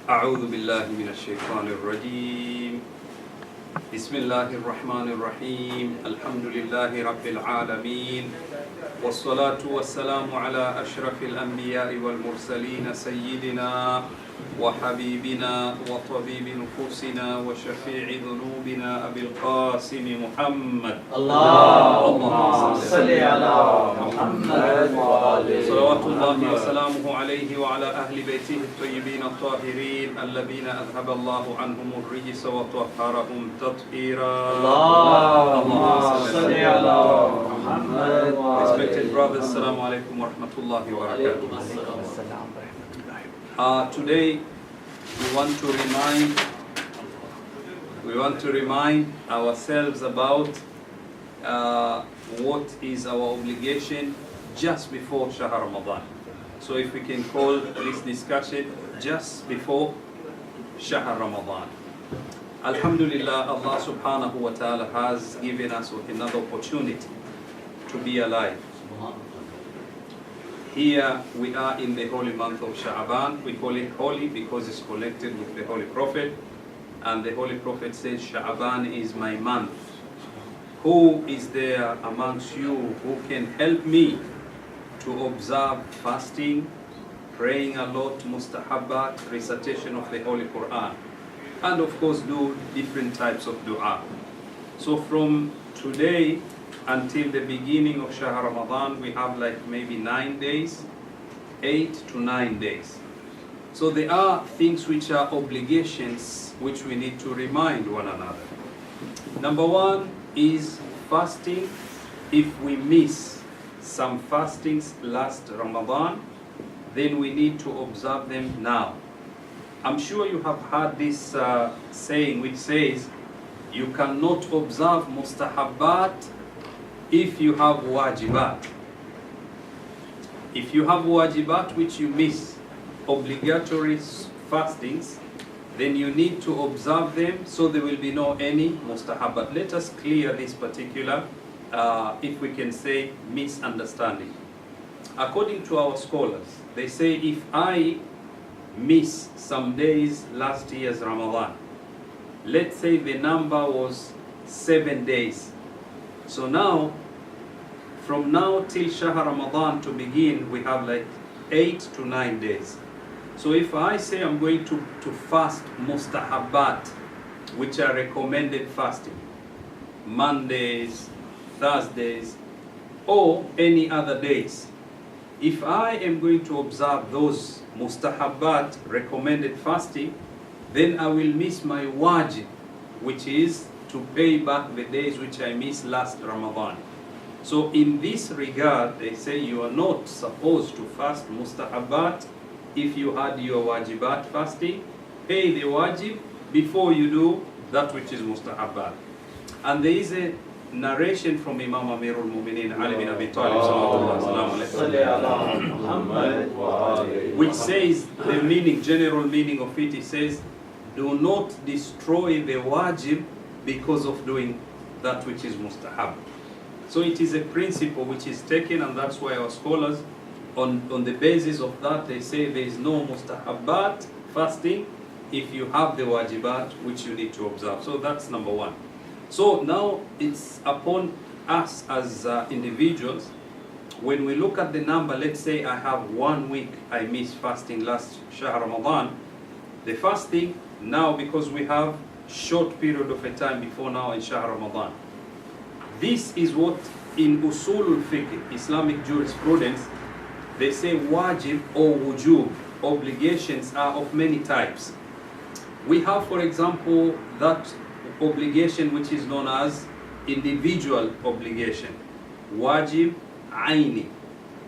أعوذ بالله من الشيطان الرجيم. بسم الله الرحمن الرحيم. الحمد لله رب العالمين، والصلاة والسلام على أشرف الأنبياء والمرسلين سيدنا وحبيبنا وطبيب نفوسنا وشفيع ذنوبنا أبي القاسم محمد. اللهم صل على محمد صلوات الله وسلامه عليه وعلى أهل بيته الطيبين الطاهرين الذين أذهب الله عنهم الرجس وطهرهم تطهيرا. اللهم صل على محمد. Respected brothers, assalamu alaikum wa rahmatullahi wa barakatuh. Today we want to remind ourselves about what is our obligation just before Shahr Ramadan. So if we can call this discussion just before Shahr Ramadan. Alhamdulillah, Allah subhanahu wa ta'ala has given us another opportunity to be alive. Here we are in the holy month of Sha'ban. We call it holy because it's connected with the Holy Prophet. And the Holy Prophet says, Sha'ban is my month. Who is there amongst you who can help me to observe fasting, praying a lot, mustahabbat, recitation of the Holy Quran, and of course do different types of dua. So from today until the beginning of Shahr Ramadan, we have like maybe 9 days, 8 to 9 days. So there are things which are obligations which we need to remind one another. Number one is fasting. If we miss some fastings last Ramadan, then we need to observe them now. I'm sure you have heard this saying which says, you cannot observe mustahabbat if you have wajibat. If you have wajibat which you miss, obligatory fastings, then you need to observe them so there will be no any mustahabbat. Let us clear this particular, if we can say, misunderstanding. According to our scholars, they say if I miss some days last year's Ramadan, let's say the number was 7 days. So now, from now till Shahr Ramadan to begin, we have like 8 to 9 days. So if I say I'm going to fast mustahabbat, which are recommended fasting, Mondays, Thursdays, or any other days, if I am going to observe those mustahabbat recommended fasting, then I will miss my wajib, which is to pay back the days which I missed last Ramadan. So in this regard, they say you are not supposed to fast mustahabbat if you had your wajibat fasting. Pay the wajib before you do that which is mustahabbat. And there is a narration from Imam Amirul Mu'mineen Ali bin Abi Talib which says the meaning, general meaning of it, it says, do not destroy the wajib because of doing that which is mustahab. So it is a principle which is taken, and that's why our scholars, on the basis of that, they say there is no mustahabbat fasting if you have the wajibat which you need to observe. So that's number one. So now it's upon us as individuals, when we look at the number, let's say I have 1 week I missed fasting last Shahr Ramadan, the fasting now, because we have short period of a time before now in Shahr Ramadan. This is what in Usulul Fiqh, Islamic jurisprudence, they say wajib or wujub, obligations are of many types. We have, for example, that obligation which is known as individual obligation. Wajib aini.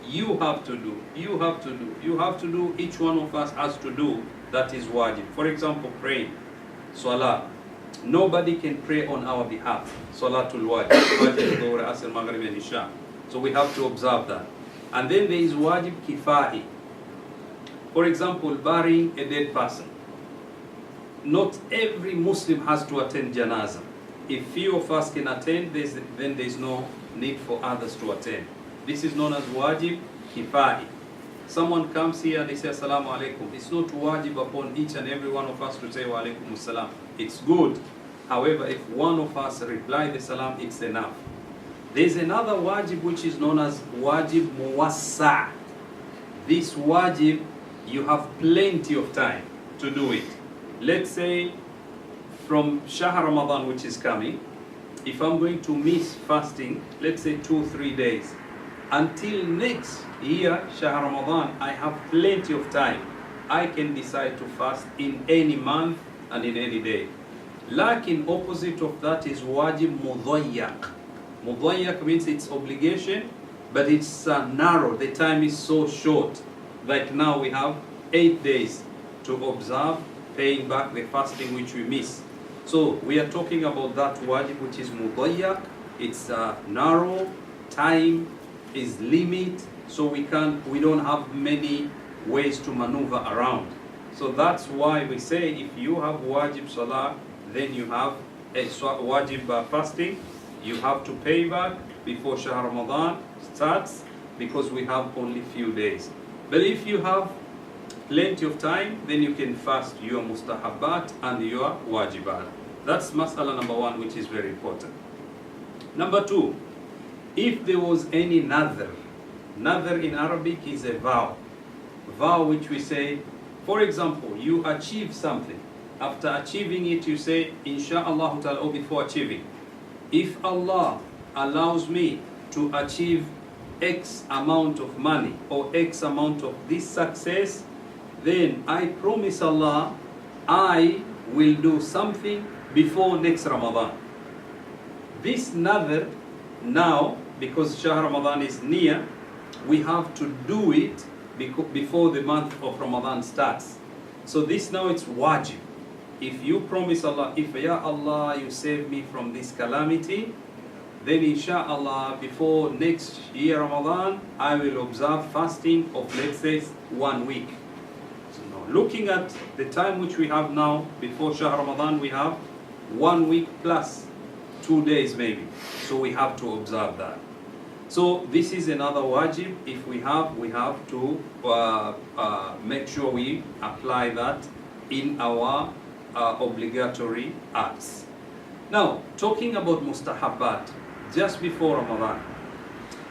You have to do, you have to do, you have to do, each one of us has to do, that is wajib. For example, praying, salah. Nobody can pray on our behalf. Salatul wajib, wajib dhuhr, asr, maghrib and isha. So we have to observe that. And then there is wajib kifahi. For example, burying a dead person. Not every Muslim has to attend janazah. If few of us can attend, then there is no need for others to attend. This is known as wajib kifahi. someone comes here and they say Assalamu alaikum, it's not wajib upon each and every one of us to say Wa alaikum assalam. It's good. However, if one of us reply the salam, it's enough. There's another wajib which is known as wajib muwassa. This wajib, you have plenty of time to do it. Let's say from Shahr Ramadan, which is coming, if I'm going to miss fasting, let's say 2-3 days, until next year, Shahr Ramadan, I have plenty of time. I can decide to fast in any month and in any day. Lakin opposite of that is wajib mudayyak. Mudayyak means it's obligation, but it's narrow. The time is so short. Like now we have 8 days to observe, paying back the fasting which we miss. So we are talking about that wajib which is mudayyak. It's narrow, time is limit, so we don't have many ways to maneuver around. So that's why we say if you have wajib salah, then you have a wajib fasting, you have to pay back before Shahr Ramadan starts, because we have only few days. But if you have plenty of time, then you can fast your mustahabbat and your wajibat. That's mas'ala number 1, which is very important. Number 2, if there was any nadhr in Arabic is a vow which we say, for example, you achieve something. After achieving it, you say, Insha'Allah ta'ala, or before achieving, if Allah allows me to achieve X amount of money or X amount of this success, then I promise Allah I will do something before next Ramadan. This nadhr now, because Shahr Ramadan is near, we have to do it before the month of Ramadan starts. So this now it's wajib. If you promise Allah, if Ya Allah you save me from this calamity, then inshallah before next year Ramadan I will observe fasting of, let's say, 1 week. So now looking at the time which we have now before Shahr Ramadan, we have 1 week plus 2 days maybe. So we have to observe that. So this is another wajib. If we have to make sure we apply that in our obligatory acts. Now, talking about mustahabbat, just before Ramadan,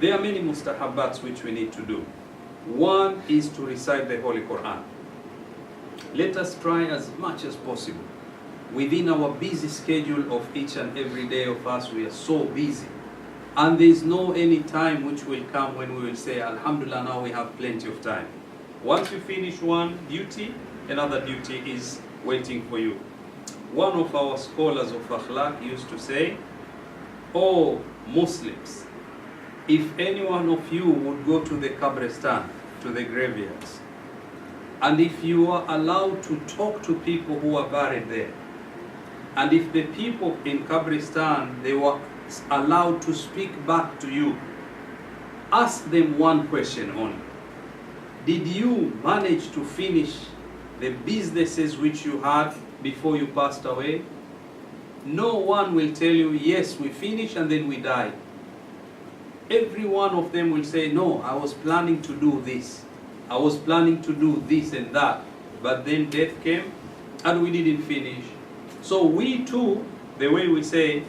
there are many mustahabbats which we need to do. One is to recite the Holy Quran. Let us try as much as possible. Within our busy schedule of each and every day of us, we are so busy. And there is no any time which will come when we will say, Alhamdulillah, now we have plenty of time. Once you finish one duty, another duty is waiting for you. One of our scholars of Akhlaq used to say, "Oh Muslims, if any one of you would go to the Qabristan, to the graveyards, and if you are allowed to talk to people who are buried there, and if the people in Qabristan, they were allowed to speak back to you, ask them one question only. Did you manage to finish the businesses which you had before you passed away?" No one will tell you, yes, we finished and then we died. Every one of them will say, no, I was planning to do this. I was planning to do this and that. But then death came and we didn't finish. So we too, the way we say,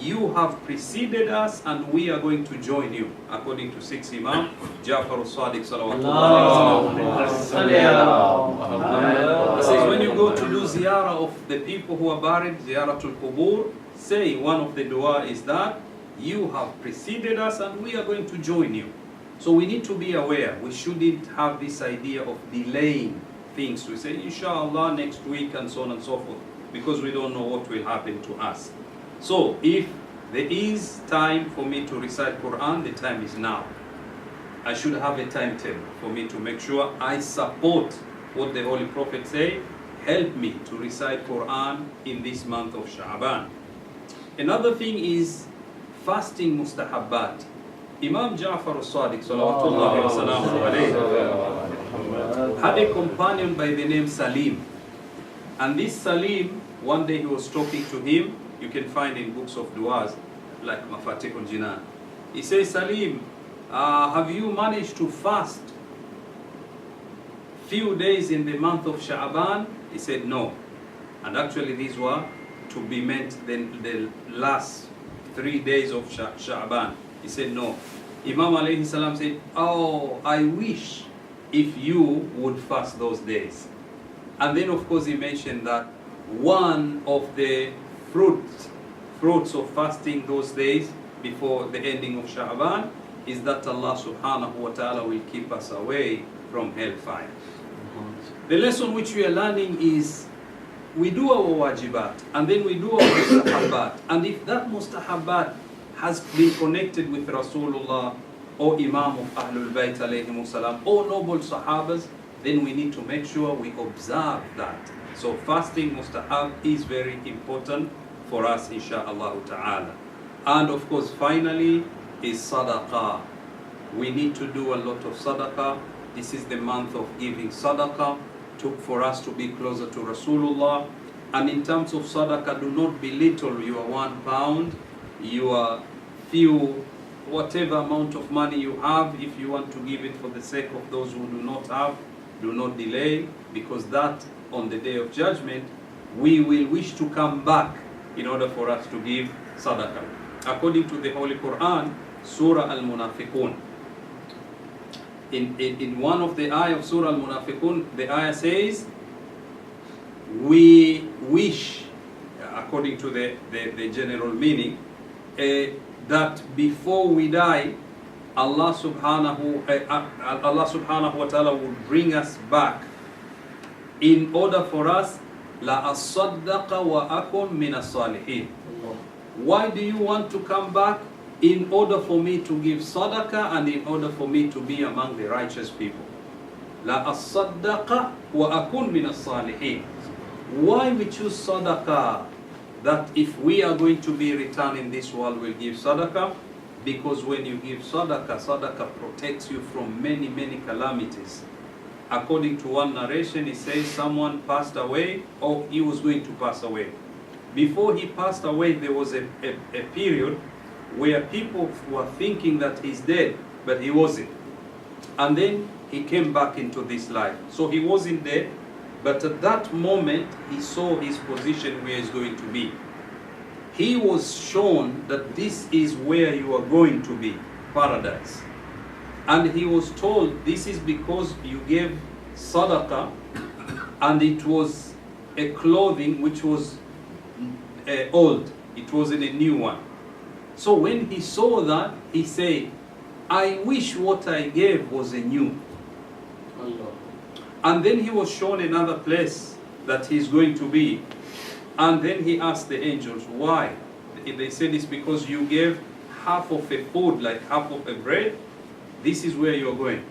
you have preceded us and we are going to join you, according to 6th Imam, Ja'far al-Sadiq salawatullah. It says when you go to do ziyarah of the people who are buried, ziyaratul qubur, say one of the dua is that, you have preceded us and we are going to join you. So we need to be aware. We shouldn't have this idea of delaying things. We say, inshallah, next week and so on and so forth, because we don't know what will happen to us. So if there is time for me to recite Quran, the time is now. I should have a timetable for me to make sure I support what the Holy Prophet said. Help me to recite Quran in this month of Sha'ban. Another thing is fasting mustahabbat. Imam Ja'far al-Sadiq salawatullahi wa salamu alayhi had a companion by the name Salim. And this Salim, one day he was talking to him. You can find in books of du'as like Mafatih al-Jinan. He says, Salim, have you managed to fast few days in the month of Sha'ban? He said no. And actually these were to be meant the last 3 days of Sha'ban. He said no. Imam alayhi salam said, oh, I wish if you would fast those days. And then of course he mentioned that one of the fruits of fasting those days before the ending of Sha'ban is that Allah subhanahu wa ta'ala will keep us away from hellfire. The lesson which we are learning is we do our wajibat and then we do our mustahabbat, and if that mustahabbat has been connected with Rasulullah or Imam of Ahlul Bayt alayhimu salam or noble Sahabas, then we need to make sure we observe that. So fasting mustahab is very important for us, insha'Allah ta'ala. And of course finally is sadaqah. We need to do a lot of sadaqah. This is the month of giving sadaqah for us to be closer to Rasulullah. And in terms of sadaqah, do not belittle your £1, your few, whatever amount of money you have. If you want to give it for the sake of those who do not have, do not delay, because that on the day of judgment we will wish to come back in order for us to give sadaqah. According to the Holy Quran, Surah Al-Munafiqun, in one of the ayah of Surah Al-Munafiqun, the ayah says, we wish, according to the general meaning, that before we die, Allah subhanahu wa ta'ala will bring us back in order for us la asaddaqa wa akun min as-salihin. Why do you want to come back? In order for me to give sadaqah and in order for me to be among the righteous people. La asaddaqa wa akun min as-salihin. Why we choose sadaqah? That if we are going to be returned in this world, we'll give sadaqah. Because when you give sadaqah, sadaqah protects you from many, many calamities. According to one narration, it says someone passed away, or he was going to pass away. Before he passed away, there was a period where people were thinking that he's dead, but he wasn't. And then he came back into this life. So he wasn't dead, but at that moment, he saw his position where he's going to be. He was shown that this is where you are going to be, paradise. And he was told, this is because you gave sadaqah, and it was a clothing which was old. It wasn't a new one. So when he saw that, he said, I wish what I gave was a new. Allah. And then he was shown another place that he's going to be. And then he asked the angels, why? They said it's because you gave half of a food, like half of a bread. This is where you're going.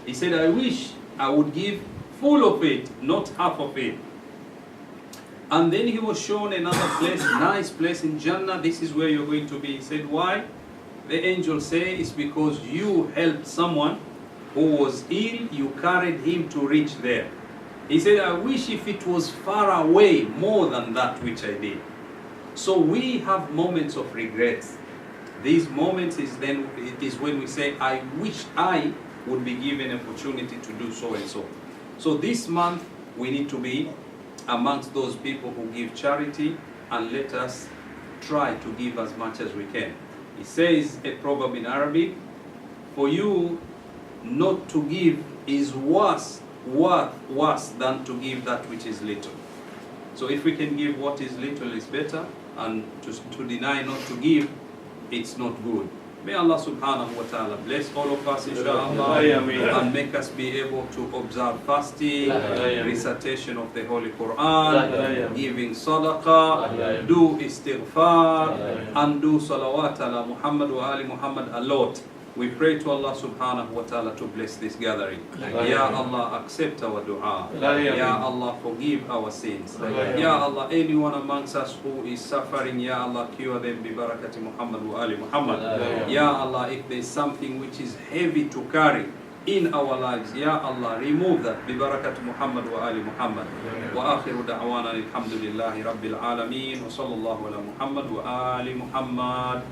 He said, I wish I would give full of it, not half of it. And then he was shown another place, nice place in Jannah. This is where you're going to be. He said, why? The angels say it's because you helped someone who was ill. You carried him to reach there. He said, I wish if it was far away more than that which I did. So we have moments of regrets. These moments is when we say, I wish I would be given an opportunity to do so and so. So this month we need to be amongst those people who give charity, and let us try to give as much as we can. It says a proverb in Arabic, for you not to give is worse than to give that which is little. So if we can give what is little is better, and to deny not to give, it's not good. May Allah subhanahu wa ta'ala bless all of us, inshallah, and make us be able to observe fasting, recitation of the Holy Quran, giving sadaqah, do istighfar, and do salawat ala Muhammad wa ali Muhammad a lot. We pray to Allah subhanahu wa ta'ala to bless this gathering. Ya Allah, accept our dua. Ya Allah, forgive our sins. Ya Allah, anyone amongst us who is suffering, Ya Allah, cure them bi barakati Muhammad wa ali Muhammad. Ya Allah, if there is something which is heavy to carry in our lives, Ya Allah, remove that bi barakati Muhammad wa ali Muhammad. Wa akhiru da'wana alhamdulillahi rabbil alameen wa sallallahu ala Muhammad wa ali Muhammad.